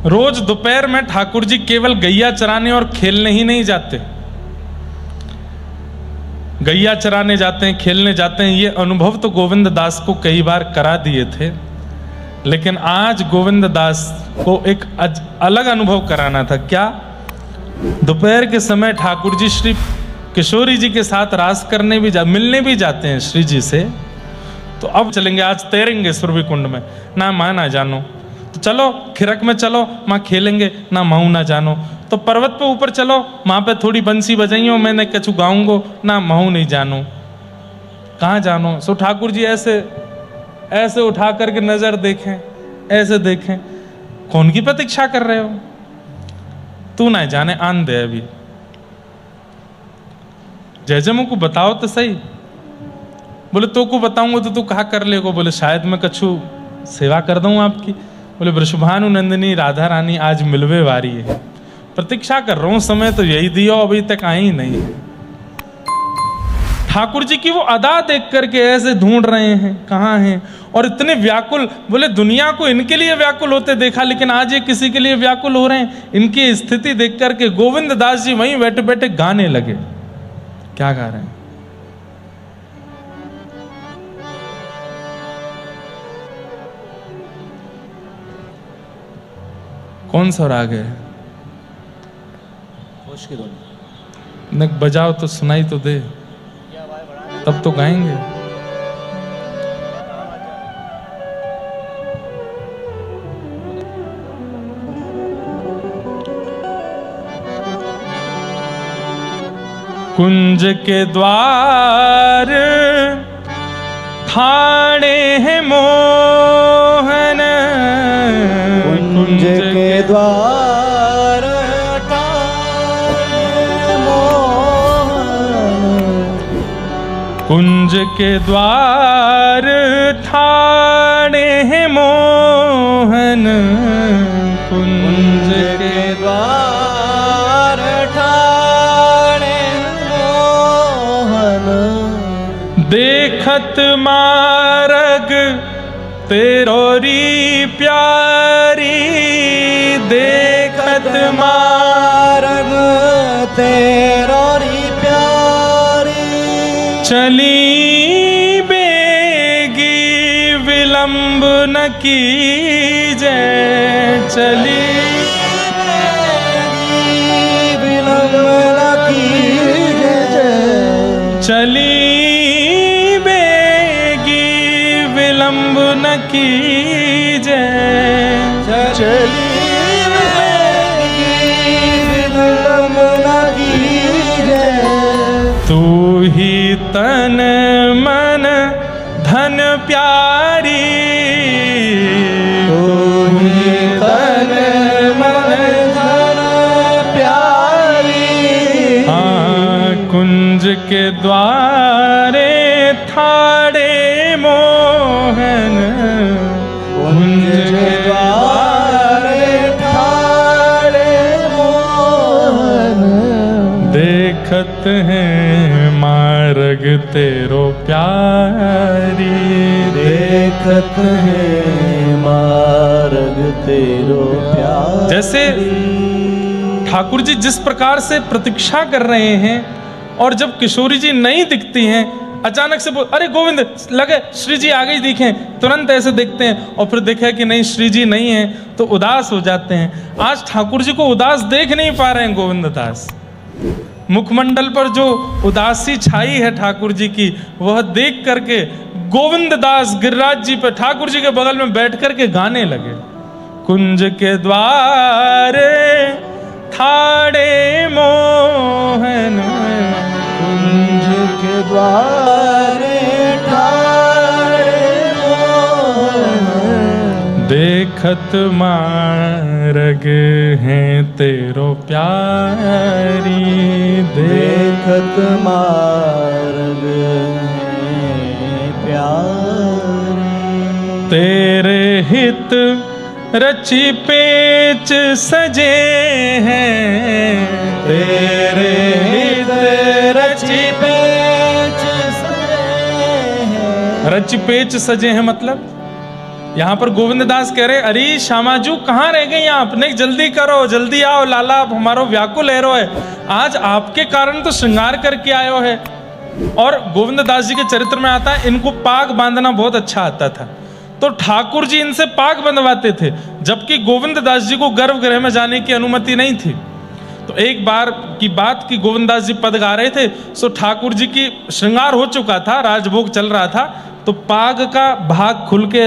रोज दोपहर में ठाकुर जी केवल गैया चराने और खेलने ही नहीं जाते, गैया चराने जाते हैं, खेलने जाते हैं। ये अनुभव तो गोविंद दास को कई बार करा दिए थे, लेकिन आज गोविंद दास को एक अलग अनुभव कराना था। क्या? दोपहर के समय ठाकुर जी श्री किशोरी जी के साथ रास करने भी मिलने भी जाते हैं श्री जी से। तो अब चलेंगे, आज तैरेंगे सुरभि कुंड में, ना माँ ना जानो, तो चलो खिरक में चलो, माँ खेलेंगे, ना माऊ ना जानो। तो पर्वत पे ऊपर चलो, माँ पे थोड़ी बंसी बजाइयो, मैंने कछु गाऊंगो, ना माऊ नहीं जानो, कहाँ जानो। सो ठाकुर जी ऐसे ऐसे उठा करके नजर देखें, ऐसे देखें, कौन की प्रतीक्षा कर रहे हो, तू ना जाने, आन दे अभी, जयजमू को बताओ तो सही। बोले तो को बताऊंगा तो तू कहा कर लेगो। बोले शायद मैं कछु सेवा कर दूं आपकी। बोले वृषभानु नंदिनी राधा रानी आज मिलवे वारी है, प्रतीक्षा कर रहा हूं, समय तो यही दियो, अभी तक आई नहीं। ठाकुर जी की वो अदा देख करके ऐसे ढूंढ रहे हैं कहाँ हैं, और इतने व्याकुल। बोले दुनिया को इनके लिए व्याकुल होते देखा, लेकिन आज ये किसी के लिए व्याकुल हो रहे हैं। इनकी स्थिति देख करके गोविंद दास जी वहीं बैठे बैठे गाने लगे। क्या गा रहे हैं? कौन सा राग है? नक बजाओ तो सुनाई तो दे, तब तो गाएंगे। कुंज के द्वार ठाणे हैं मोहन, कुंज के द्वार ठाणे मोहन, कुंज के द्वार ठाणे हैं मोहन, कुंज के द्वार ठाणे मोहन, देखत मारग तेरोरी प्यारी, देखत मारग तेरोरी प्यारी, चली बेगी विलंब न कीजे, चली बेगी विलंब न कीजे, चली बेगी विलंब न कीजे, चली बेगी विलंब न कीजे, तू ही तन मन धन प्यारी, तू ही तन मन धन प्यारी, हाँ कुंज के द्वारे ठाड़े मोहन, कुंज के द्वारे ठाड़े मोहन, देखत हैं मार्ग तेरो प्यारी, देखत है मार्ग तेरो प्यारी। जैसे ठाकुर जी जिस प्रकार से प्रतीक्षा कर रहे हैं, और जब किशोरी जी नहीं दिखती हैं, अचानक से अरे गोविंद लगे श्री जी आ गई दिखें, तुरंत ऐसे देखते हैं, और फिर देखे कि नहीं श्री जी नहीं है तो उदास हो जाते हैं। आज ठाकुर जी को उदास देख नहीं पा रहे हैं गोविंद दास। मुखमंडल पर जो उदासी छाई है ठाकुर जी की, वह देख करके गोविंद दास गिरिराज जी पे ठाकुर जी के बगल में बैठ करके गाने लगे। कुंज के द्वारे ठाड़े मोहन, कुंज के द्वारे ठाड़े मोहन, देखत मार्ग हैं तेरो प्यारी, देखत मार्ग है प्यारी, तेरे हित रची पेच सजे हैं, तेरे हित रची पेच सजे हैं, रच पेच सजे हैं मतलब यहाँ पर गोविंददास कह रहे, अरे श्यामाजू कहाँ रह गई आप, नहीं जल्दी करो, जल्दी आओ लाला, आप हमारो व्याकुल है रो है, आज आपके कारण तो श्रृंगार करके आयो है। और गोविंददास जी के चरित्र में आता है, इनको पाग बांधना बहुत अच्छा आता था, तो ठाकुर जी इनसे पाग बंधवाते थे, जबकि गोविंददास जी को गर्भगृह में जाने की अनुमति नहीं थी। तो एक बार की बात कि गोविंददास जी पद गा रहे थे, सो ठाकुर जी की श्रृंगार हो चुका था, राजभोग चल रहा था, तो पाग का भाग खुल के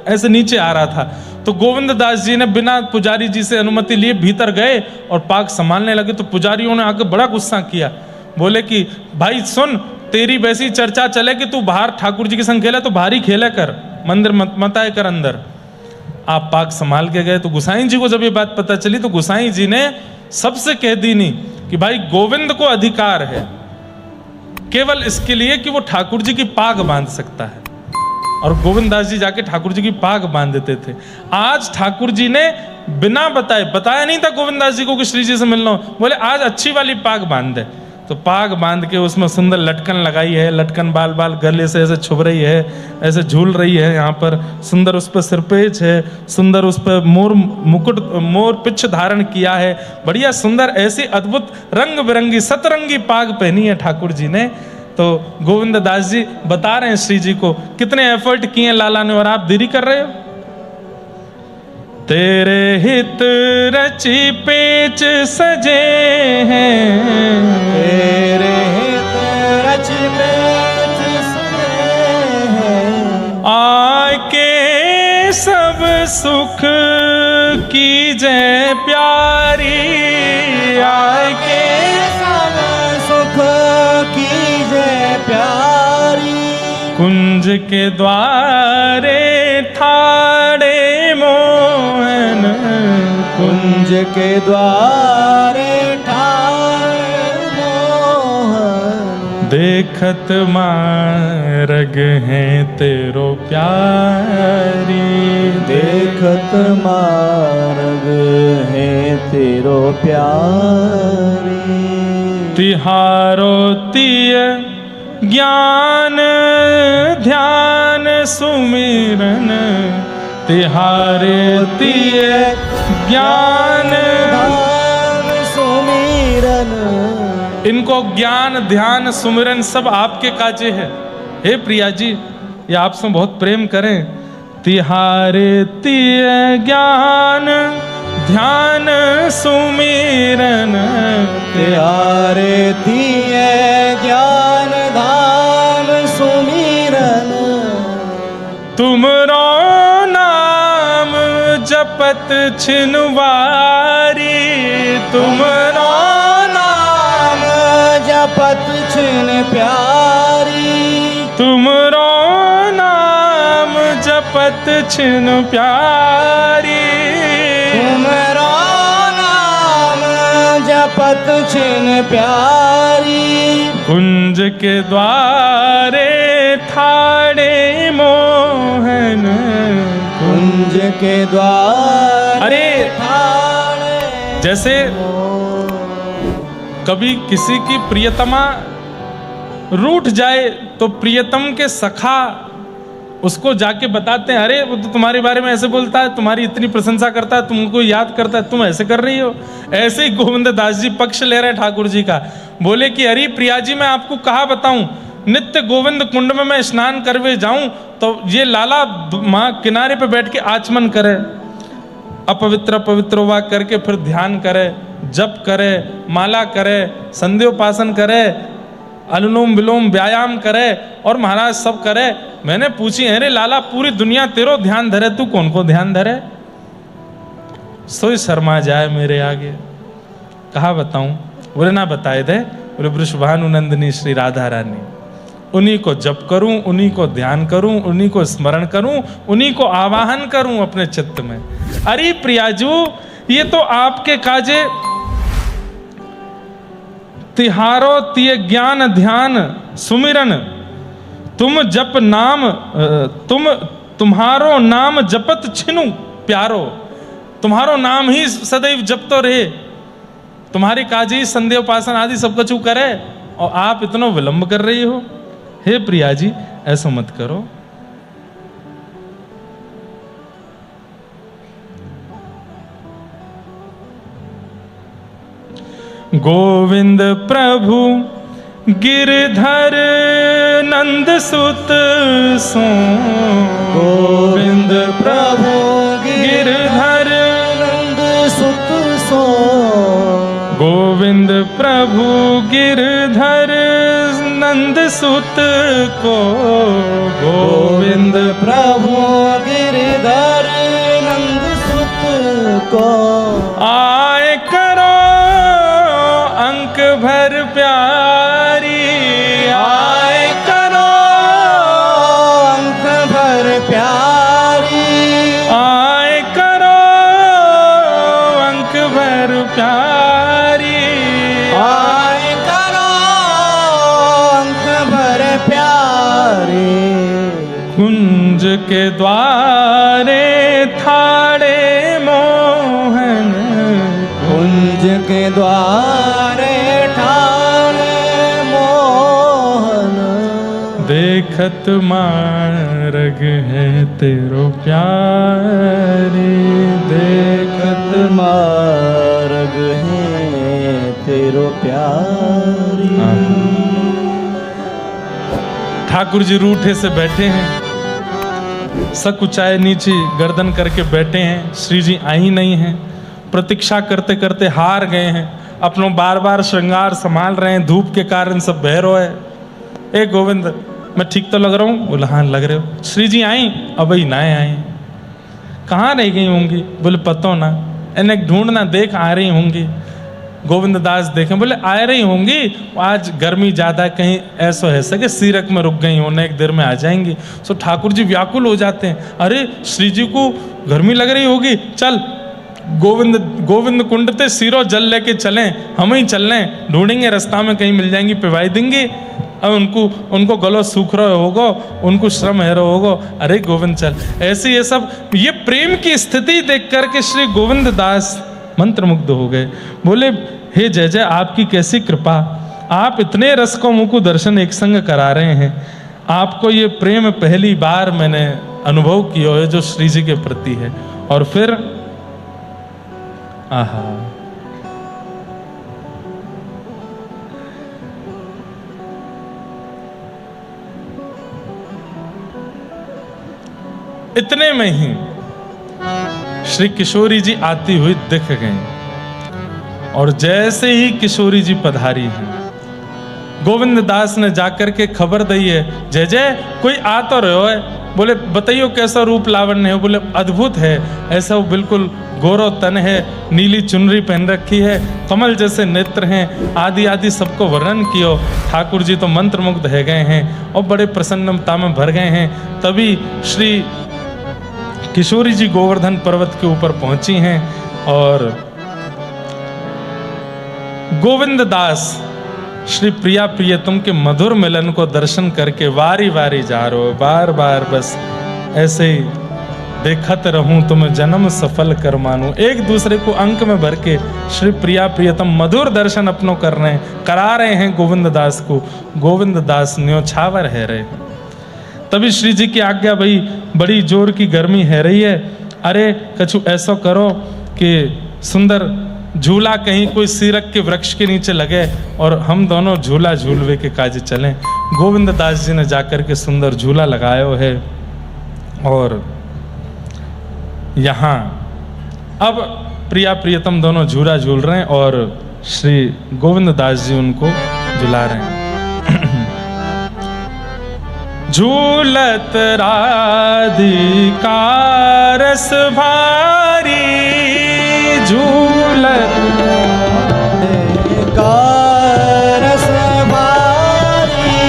ऐसे नीचे आ रहा था। तो गोविंददास जी ने बिना पुजारी जी से अनुमति लिए भीतर गए और पाग संभालने लगे। तो पुजारियों ने आके बड़ा गुस्सा किया, बोले कि भाई सुन, तेरी वैसी चर्चा चले कि तू बाहर ठाकुर जी के संग खेले तो बाहर ही खेले कर, मंदिर मत आए कर अंदर। आप पाग संभाल के गए। तो गोसाई जी को जब ये बात पता चली तो गोसाई जी ने सबसे कह दी नहीं कि भाई गोविंद को अधिकार है केवल इसके लिए कि वो ठाकुर जी की पाग बांध सकता है, और गोविंददास जी जाके ठाकुर जी की पाग बांध देते थे। आज ठाकुर जी ने बिना बताया नहीं था गोविंददास जी को कि श्री जी से मिलना हो, बोले आज अच्छी वाली पाग बांध दे। तो पाग बांध के उसमें सुंदर लटकन लगाई है, लटकन बाल बाल गले से ऐसे छुप रही है, ऐसे झूल रही है, यहाँ पर सुंदर उस पर सिरपेच है, सुंदर उस पर मोर मुकुट मोर पिछ धारण किया है, बढ़िया सुंदर ऐसी अद्भुत रंग बिरंगी सतरंगी पाग पहनी है ठाकुर जी ने। तो गोविंददास जी बता रहे हैं श्री जी को कितने एफर्ट किए लाला ने, और आप देरी कर रहे हो। तेरे हित रची पेच सजे हैं, तेरे हित रची पेच सजे हैं, आके सब सुख कीजय प्यारी, आके सब सुख कीजय प्यारी, कुंज के द्वारे ठाड़े मोहन, कुंज के द्वारे ठाड़ मोहन, देखत मार्ग है तेरो प्यारी, देखत मार्ग है तेरो प्यारी, तिहारो तिय ज्ञान ध्यान सुमिरन, तिहारे तिय ज्ञान सुमिरन, इनको ज्ञान ध्यान सुमिरन सब आपके काजे है। हे प्रिया जी, ये आपसे बहुत प्रेम करें। तिहारे तिय ज्ञान ध्यान सुमिरन, तिहारे तिय ज्ञान ध्यान सुमिरन, तुमरो नाम जपत छिनवारी, तुमरो नाम जपत छिन प्यारी, तुमरो नाम जपत छिन प्यारी, तुमरो नाम जपत छिन प्यारी, कुंज के द्वारे ठाड़े मोहन, कुंज के द्वार अरे ठाड़े जैसे कभी किसी की प्रियतमा रूठ जाए तो प्रियतम के सखा उसको जाके बताते हैं, अरे वो तो तुम्हारे बारे में ऐसे बोलता है, तुम्हारी इतनी प्रशंसा करता है, तुमको याद करता है, तुम ऐसे कर रही हो। ऐसे ही गोविंददास जी पक्ष ले रहे हैं ठाकुर जी का, बोले कि अरे प्रिया जी मैं आपको कहा बताऊं, नित्य गोविंद कुंड में मैं स्नान करवे जाऊं तो ये लाला माँ किनारे पे बैठ के आचमन करे, अपवित्र पवित्र हुआ करके फिर ध्यान करे, जप करे, माला करे, संध्योपासन करे, अनुलोम विलोम व्यायाम करे और महाराज सब करे। मैंने पूछी, अरे लाला पूरी दुनिया तेरो ध्यान धरे, तू कौन को ध्यान धरे? सोई शर्मा जाए मेरे आगे। कहा बताऊं? बोले ना बताए दे। बोले वृषभानु नंदिनी श्री राधा रानी, उन्हीं को जप करूं, उन्हीं को ध्यान करूं, उन्हीं को स्मरण करूं, उन्हीं को आवाहन करूं अपने चित्त में। अरे प्रियाजू ये तो आपके काजे, तिहारो तिय ज्ञान ध्यान सुमिरन, तुम जप नाम तुम्हारो नाम जपत छिनु प्यारो, तुम्हारो नाम ही सदैव जपतो रहे, तुम्हारी काजी संध्या उपासन आदि सब कुछ करे और आप इतना विलंब कर रही हो। हे प्रिया जी ऐसा मत करो। गोविंद प्रभु गिरधर नंद सुत सो, गोविंद प्रभु गिरधर नंद सुत सो, गोविंद प्रभु गिरधर नंद सुत को, गोविंद प्रभु गिरधर नंद सुत को, आए करो अंक भर प्यारी, आए करो अंक भर प्यारी, आए करो अंक भर प्यारी, आए करो अंक भर प्यारी, कुंज के द्वारे थाड़े मोहन, कुंज के द्वारे ठाणे मोहन, देखत मार्ग है तेरो प्यारी, देखत मार्ग है तेरो प्यारी। ठाकुर जी रूठे से बैठे हैं, सकुचाए नीचे गर्दन करके बैठे हैं। श्री जी आई नहीं हैं, प्रतीक्षा करते करते हार गए हैं, अपनों बार बार श्रृंगार संभाल रहे हैं, धूप के कारण सब बहरो है। ए गोविंद, मैं ठीक तो लग रहा हूँ? बोला हाँ लग रहे हो। श्री जी आई? अब ही ना आई, कहाँ रह गई होंगी? बोले पतो ना, इन्हें ढूंढना, देख आ रही होंगी। गोविंद दास देखें, बोले आ रही होंगी, आज गर्मी ज़्यादा, कहीं ऐसा है सके सीरक में रुक गई होने, एक देर में आ जाएंगी। सो ठाकुर जी व्याकुल हो जाते हैं, अरे श्री जी को गर्मी लग रही होगी, चल गोविंद कुंड ते सीरो जल लेके चलें, हम ही चल लें, ढूंढेंगे रास्ता में कहीं मिल जाएंगी, पिवाई देंगे। अब उनको गलो सूख रहा होगा, उनको श्रम है रहा होगा, अरे गोविंद चल। ऐसे ये सब, ये प्रेम की स्थिति देख करके श्री गोविंद दास मंत्रमुग्ध हो गए। बोले हे जय जय, आपकी कैसी कृपा, आप इतने रस को मुझको दर्शन एक संग करा रहे हैं। आपको ये प्रेम पहली बार मैंने अनुभव किया है जो श्री जी के प्रति है। और फिर आहा, इतने में ही श्री किशोरी जी आती हुई दिख गई। और जैसे ही किशोरी जी पधारी हैं, गोविंद दास ने जाकर के खबर दी है, जय जय कोई आ तो रहो है। बोले बताइयो कैसा रूप लावण्य है? बोले अद्भुत है, ऐसा वो बिल्कुल गोरो तन है, नीली चुनरी पहन रखी है, कमल जैसे नेत्र हैं, आदि आदि सबको वर्णन कियो। ठाकुर जी तो मंत्रमुग्ध है गए हैं और बड़े प्रसन्नता में भर गए हैं। तभी श्री किशोरी जी गोवर्धन पर्वत के ऊपर पहुंची हैं और गोविंद दास श्री प्रिया प्रियतम के मधुर मिलन को दर्शन करके वारी वारी जा रहे हो, बार बार बस ऐसे ही देखत रहूं तुम्हें जन्म सफल कर मानूं। एक दूसरे को अंक में भर के श्री प्रिया प्रियतम मधुर दर्शन अपनों करा रहे हैं गोविंद दास को। गोविंद दास न्योछावर है रहे। तभी श्री जी की आज्ञा, भाई बड़ी जोर की गर्मी है रही है, अरे कछु ऐसा करो कि सुंदर झूला कहीं कोई सीरक के वृक्ष के नीचे लगे और हम दोनों झूला झूलवे के काज चलें। गोविंद दास जी ने जाकर के सुंदर झूला लगायो है और यहाँ अब प्रिया प्रियतम दोनों झूला झूल रहे हैं और श्री गोविंद दास जी उनको झुला रहे हैं। झूलत राधिका रस भारी, झूलत रस भारी,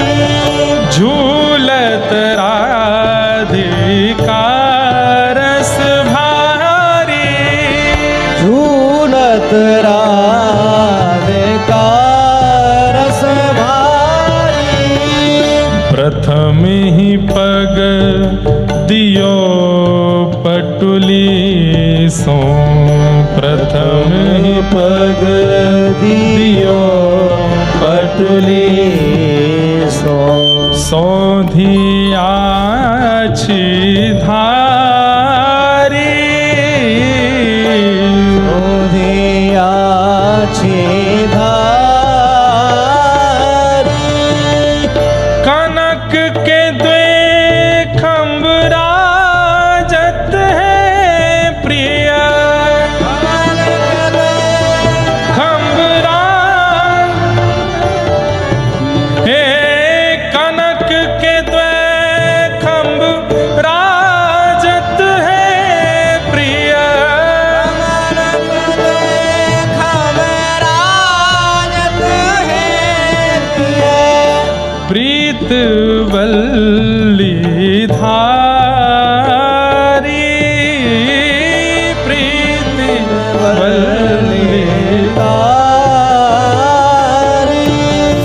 झूलत राधिका रस भारी, झूलत राधिका रस भारी, प्रथम ही पग दियो पटुली सो, प्रथम ही पग दियो पटुली सो, सौधी आछी धारी, सौधी आछी धारी, वल्ली धारी, प्रीत वल्ली धारी।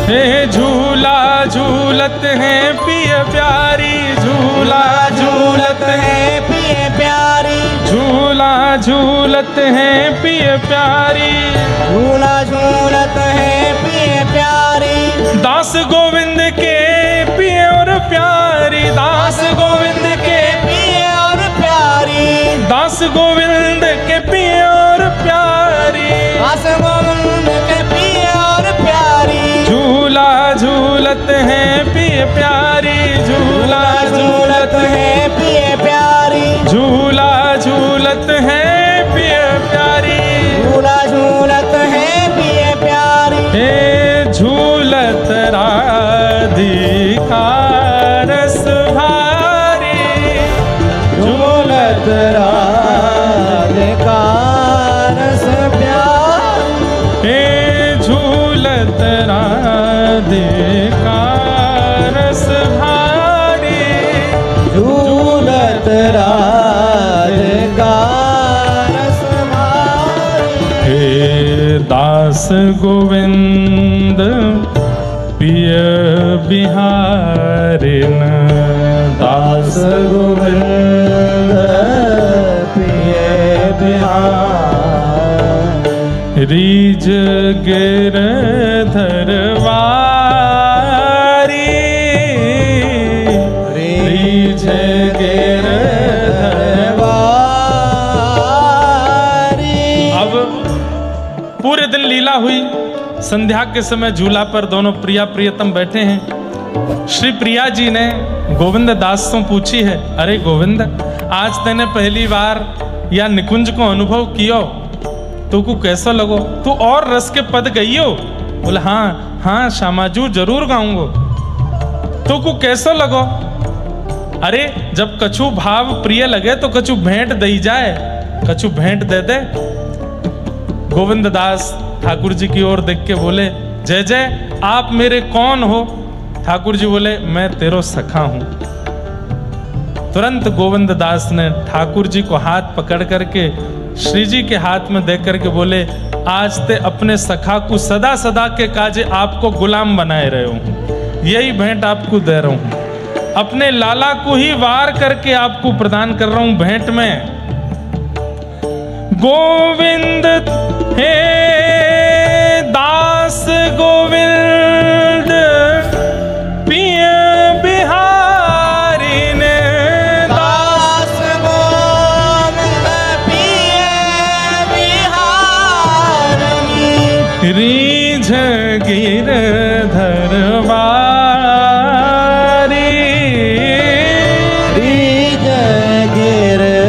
हे झूला झूलत है पिय प्यारी, झूला झूलत है पिय प्यारी, झूला झूलत है पिय प्यारी, झूला झूलत है पिय प्यारी। दास गोविंद के पिय और प्यारी, दास गोविंद के पिय और प्यारी, दास गोविंद के पिय और प्यारी, दास गोविंद के पिय और प्यारी। झूला झूलत है पिय प्यारी, झूला झूलत है पिय प्यारी, झूला झूलत है पिय प्यारी, झूला झूलत है पिय प्यारी। हे झूलत राधिका रस भारी, झूलत राधिका रस प्यारी, हे झूलत राधिका रस भारी, झूलत राधिका रस भारी। हे दास गोविंद पिय बिहारिन, दास गोविंद पिय बिहार, रीज गिरधरवारी, रीझ गिरधरवारी। अब पूरे दिन लीला हुई। संध्या के समय झूला पर दोनों प्रिया प्रियतम बैठे हैं। श्री प्रिया जी ने गोविंद दास से पूछी है, अरे गोविंद, आज तेने पहली बार या निकुंज को अनुभव कियो, तू को कैसा लगो? तू और रस के पद गईयो? बोले हाँ हाँ श्यामाजू जरूर गाऊंगो। तू को कैसा लगो? अरे जब कछु भाव प्रिय लगे तो कछु भेंट दई जाए, कछु भेंट दे दे। गोविंद दास ठाकुर जी की ओर देख के बोले, जय जय, आप मेरे कौन हो? ठाकुर जी बोले, मैं तेरो सखा हूं। तुरंत गोविंद दास ने ठाकुर जी को हाथ पकड़ करके श्री जी के हाथ में दे करके बोले, आज ते अपने सखा को सदा सदा के काजे आपको गुलाम बनाए रहे हूं, यही भेंट आपको दे रहा हूं, अपने लाला को ही वार करके आपको प्रदान कर रहा हूं भेंट में। गोविंद हे दास गोविंद पिय बिहारी ने, दास गोविंद पिय बिहारी, रीझ गिरधरवारी, रीझ गिरधरवारी।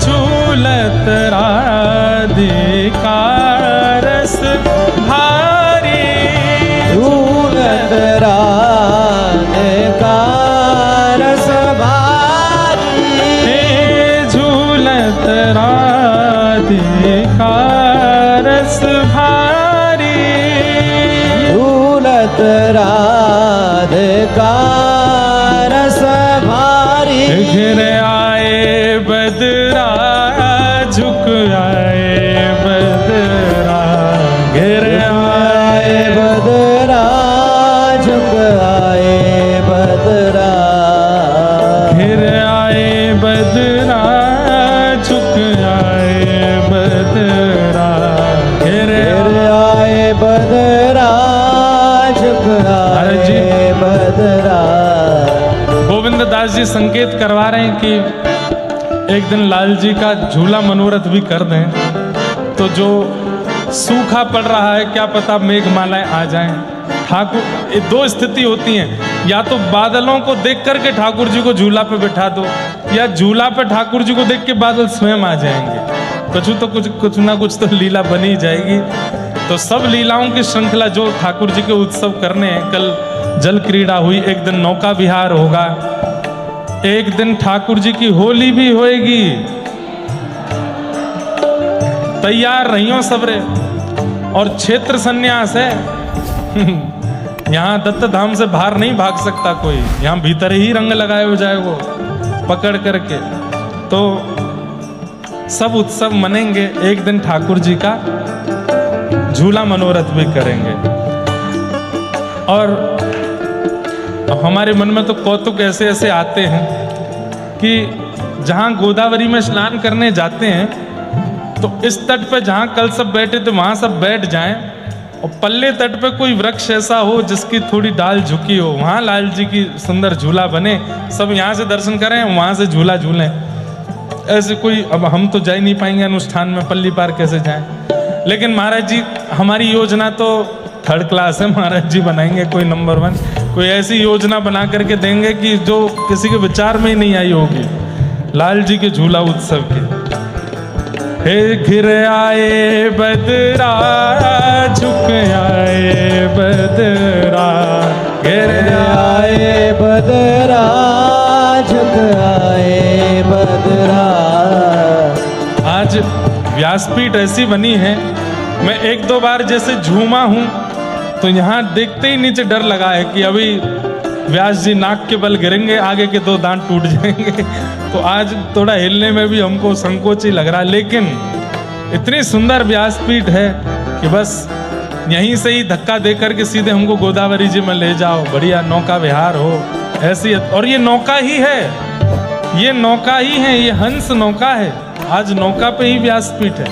झूलत राधिका रस भारी, झूलत राधिका रस भारी, हे झूलत राधिका रस भारी, झूलत राधिका रस भारी। घिर आए बदरा झुक आए बदरा, घिर आए बदरा झुक आए बदरा, घिर आए बदरा झुक आए बदरा, घिर आए बदरा झुक अरे जी। आए बदरा। गोविंद दास जी संकेत करवा रहे हैं कि एक दिन लाल जी का झूला मनोरथ भी कर दें तो जो सूखा पड़ रहा है क्या पता मेघमालाएं आ जाएं। ठाकुर, ये दो स्थिति होती हैं, या तो बादलों को देख करके ठाकुर जी को झूला पे बैठा दो, या झूला पे ठाकुर जी को देख के बादल स्वयं आ जाएंगे। कुछ ना कुछ तो लीला बनी जाएगी। तो सब लीलाओं की श्रृंखला जो ठाकुर जी के उत्सव करने हैं, कल जल क्रीड़ा हुई, एक दिन नौका विहार होगा, एक दिन ठाकुर जी की होली भी होएगी। तैयार रहियो सबरे। और क्षेत्र संन्यास है। यहाँ दत्त धाम से बाहर नहीं भाग सकता कोई, यहाँ भीतर ही रंग लगाए हो जाए वो पकड़ करके। तो सब उत्सव मनेंगे, एक दिन ठाकुर जी का झूला मनोरथ भी करेंगे। और हमारे मन में तो कौतुक ऐसे ऐसे आते हैं कि जहाँ गोदावरी में स्नान करने जाते हैं तो इस तट पे जहाँ कल सब बैठे थे वहाँ सब बैठ जाएं, और पल्ले तट पे कोई वृक्ष ऐसा हो जिसकी थोड़ी डाल झुकी हो, वहाँ लाल जी की सुंदर झूला बने, सब यहाँ से दर्शन करें, वहाँ से झूला झूलें। ऐसे कोई, अब हम तो जा ही नहीं पाएंगे अनुष्ठान में, पल्ली पार कैसे जाएं। लेकिन महाराज जी हमारी योजना तो थर्ड क्लास है, महाराज जी बनाएंगे कोई नंबर 1, कोई ऐसी योजना बना करके देंगे कि जो किसी के विचार में ही नहीं आई होगी, लाल जी के झूला उत्सव के। हे घिर आए बदरा, झुक आए बदरा, घिर आए बदरा, झुक आए बदरा। आज व्यासपीठ ऐसी बनी है, मैं 1-2 बार जैसे झूमा हूं तो यहाँ देखते ही नीचे डर लगा है कि अभी व्यास जी नाक के बल गिरेंगे, आगे के 2 दांत टूट जाएंगे। तो आज थोड़ा हिलने में भी हमको संकोच ही लग रहा है, लेकिन इतनी सुंदर व्यासपीठ है कि बस यहीं से ही धक्का दे करके सीधे हमको गोदावरी जी में ले जाओ, बढ़िया नौका विहार हो ऐसी। और ये नौका ही है, ये नौका ही है, ये हंस नौका है। आज नौका पे ही व्यासपीठ है,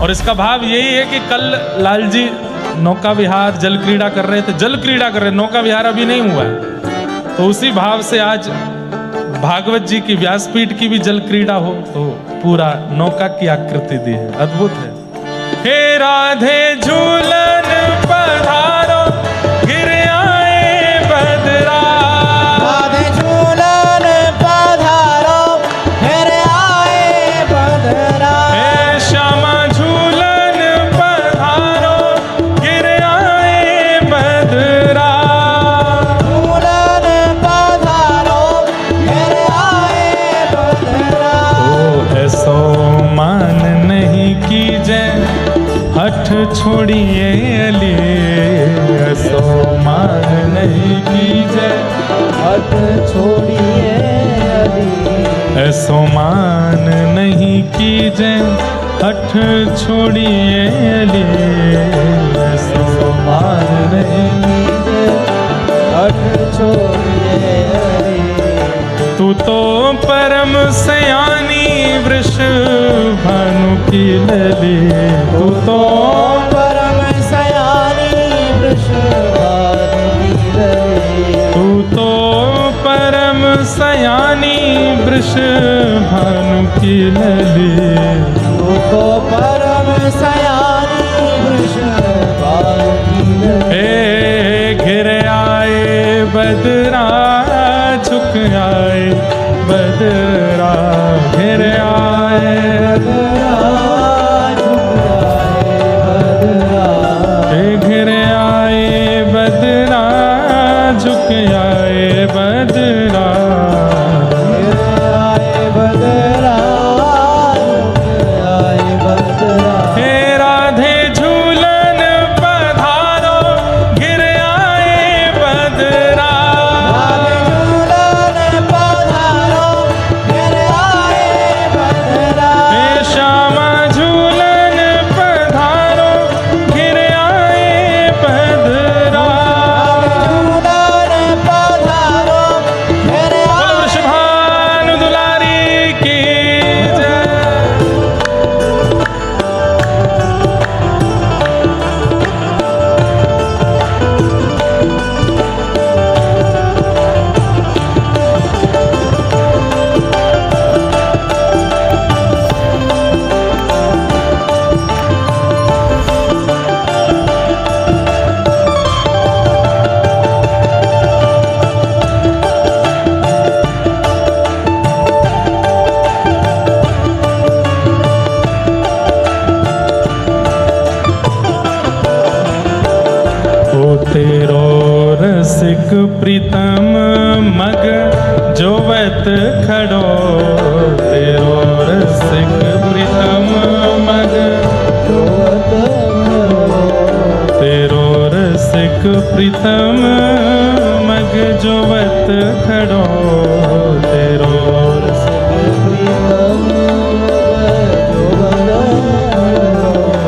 और इसका भाव यही है कि कल लाल जी नौका विहार जल क्रीड़ा कर रहे थे, जल क्रीड़ा कर रहे, नौका विहार अभी नहीं हुआ है। तो उसी भाव से आज भागवत जी की व्यासपीठ की भी जल क्रीड़ा हो, तो पूरा नौका की आकृति दी है, अद्भुत है। हे राधे झूलन पधारो, गिर आए बदरा, राधे झूलन पधारो, गिर आए बदरा। हे श्यामा झूलन पधारो, गिर आए बदरा, झूलन पधारो, गिर आए बदरा। ओ ऐसो मान नहीं कीजे, हठ छोड़िए अली, ऐसो मान नहीं कीजे, हट छोड़िए अली। ऐसो मान नहीं कीजे, हठ छोड़िए अली, ऐसो मान नहीं कीजे, हट छोड़िए अली। तू तो परम सयानी वृष भानु की लली, तू तो परम सयानी वृषभानु की लली। तू तो परम सयानी वृष भानु की लली, तू तो परम सयानी वृषभानु की लली। हे घिर आए बदरा, झुक आए बदरा, घिर आए घिर आए बदरा, झुक आए बदरा, हे राधे झूलन पधारो, गिर आए बदरा, हे श्यामा झूलन पधारो, गिर आए बदरा। बोलो वृषभानु दुलारी की जय। ओ तेरो रसिक प्रीतम मग जोवत खड़ो, तेरो रसिक प्रीतम मग जोवत खड़ो। रसिक प्रीतम मग जोवत खड़ो तेरो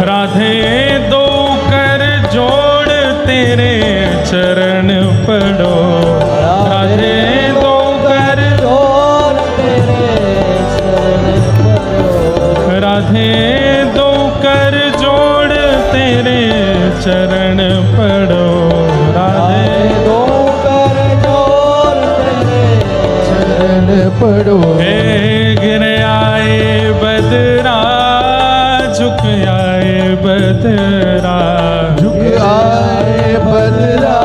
राधे दो कर जोड़ तेरे चरण पड़ो राधे दो कर राधे दो कर जोड़ तेरे चरण पड़ो राधे पढ़ो हे गिर आए बदरा झुक आए बदरा झुक आए बदरा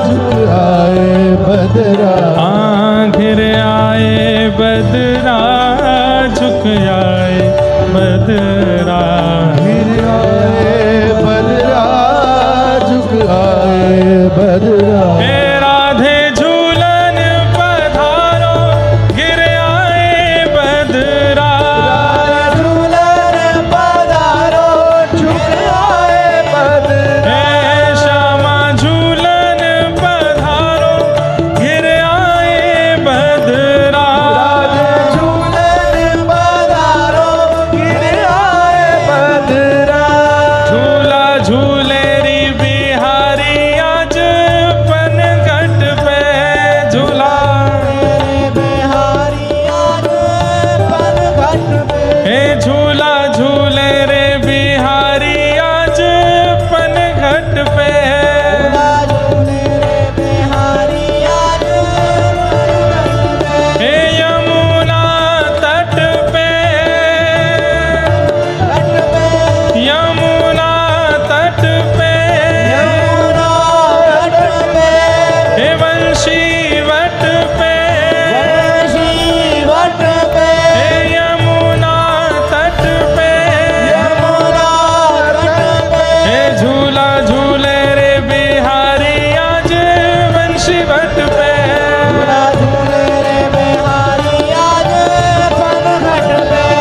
झुक आए बदरा हाँ गिर आए बदरा झुक आए बदरा गिर आए बदरा झुक आए बदरा हे राधे झूलन पधारो गिर आए बदरा हे श्यामा झूलन पधारो गिर आए बदरा झूला झूले री बिहारी आज पनघट पे झूला हे झूला झूले रे बिहारी आज पनघट पे हे यमुना तट पे यमुना तट पे हे वंशी वट पे हे यमुना तट पे हे झूला झूले रे बिहारी आज वंशी वट पे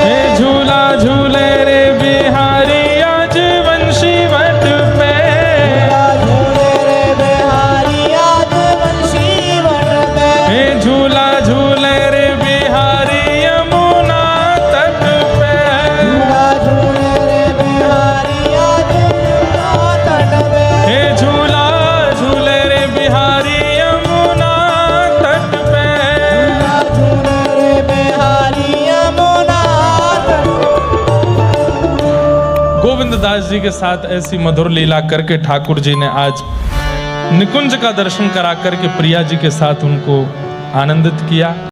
हे झूला झूले रे बिहारी आज वंशी वट पे हे झूला झूले रे बिहारी यमुना तट पे हे झूला झूले रे बिहारी यमुना तट पे गोविंद दास जी के साथ ऐसी मधुर लीला करके ठाकुर जी ने आज निकुंज का दर्शन करा करके प्रिया जी के साथ उनको आनंदित किया।